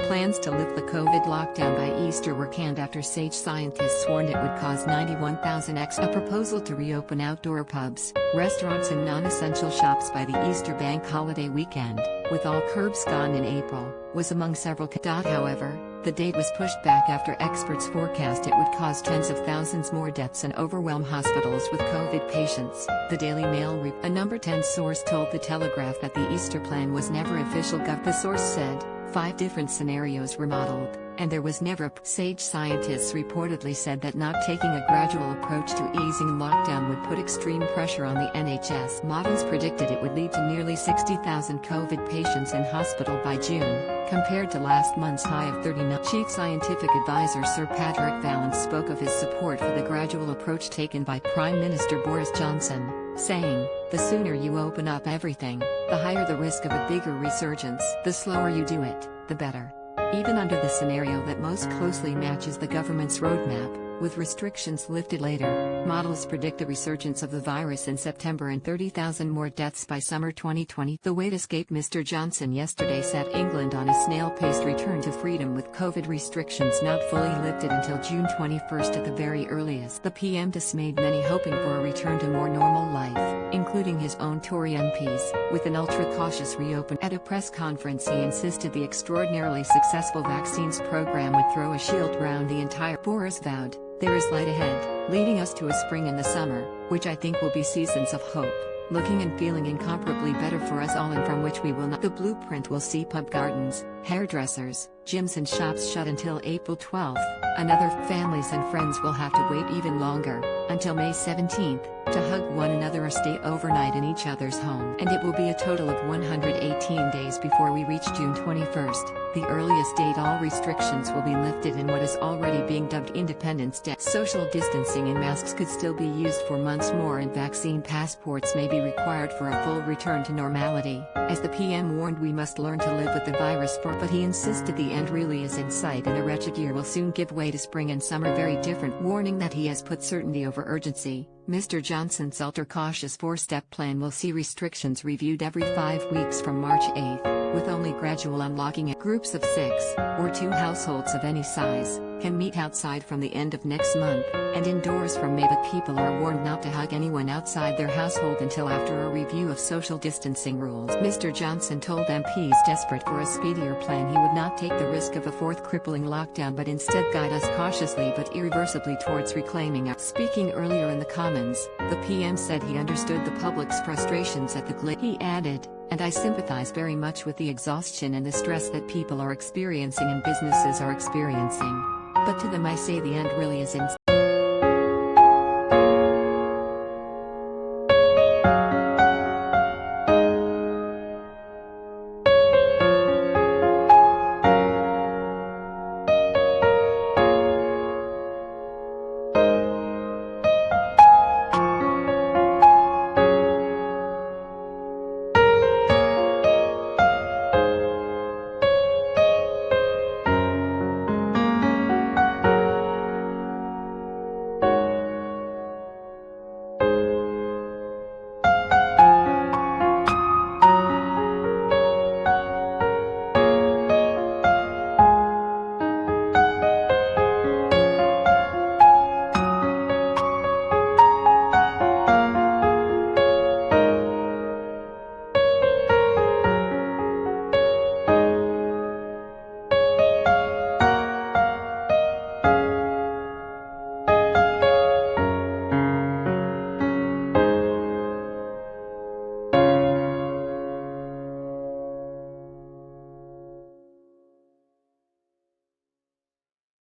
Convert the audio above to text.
Plans to lift the COVID lockdown by Easter were canned after sage scientists warned it would cause 91,000 A proposal to reopen outdoor pubs, restaurants and non-essential shops by the Easter bank holiday weekend, with all curbs gone in April, was among several. However, the date was pushed back after experts forecast it would cause tens of thousands more deaths and overwhelm hospitals with COVID patients. The Daily Mail a number 10 source told the Telegraph that the Easter plan was never official. The source said, 5 different scenarios were modeled, and there was never a Sage scientists reportedly said that not taking a gradual approach to easing lockdown would put extreme pressure on the NHS. Models predicted it would lead to nearly 60,000 COVID patients in hospital by June, compared to last month's high of 39. Chief Scientific Advisor Sir Patrick Vallance spoke of his support for the gradual approach taken by Prime Minister Boris Johnson, saying, "The sooner you open up everything, the higher the risk of a bigger resurgence. The slower you do it, the better." Even under the scenario that most closely matches the government's roadmap, with restrictions lifted later, models predict a resurgence of the virus in September and 30,000 more deaths by summer 2020. The way to escape Mr. Johnson yesterday set England on a snail-paced return to freedom, with COVID restrictions not fully lifted until June 21 at the very earliest. The PM dismayed many hoping for a return to more normal life, including his own Tory MPs, with an ultra-cautious reopen. At a press conference he insisted the extraordinarily successful vaccines program would throw a shield round the entire. Boris vowed, "There is light ahead, leading us to a spring and the summer, which I think will be seasons of hope, looking and feeling incomparably better for us all, and from which we will not." The blueprint will see pub gardens, hairdressers, gyms and shops shut until April 12, another families and friends will have to wait even longer, until May 17, to hug one another or stay overnight in each other's home. And it will be a total of 118 days before we reach June 21, the earliest date all restrictions will be lifted in what is already being dubbed Independence Day. Social distancing and masks could still be used for months more, and vaccine passports may be required for a full return to normality. As the PM warned, we must learn to live with the virus but he insisted the end really is in sight, and a wretched year will soon give way to spring and summer very different, warning that he has put certainty over urgency. Mr. Johnson's ultra-cautious 4-step plan will see restrictions reviewed every 5 weeks from March 8, with only gradual unlocking. Groups of 6, or 2 households of any size, can meet outside from the end of next month, and indoors from May, but people are warned not to hug anyone outside their household until after a review of social distancing rules. Mr. Johnson told MPs desperate for a speedier plan he would not take the risk of a fourth crippling lockdown, but instead guide us cautiously but irreversibly towards reclaiming our. Speaking earlier in the Commons, the PM said he understood the public's frustrations at the glitch. He added, "And I sympathize very much with the exhaustion and the stress that people are experiencing and businesses are experiencing. But to them I say the end really is in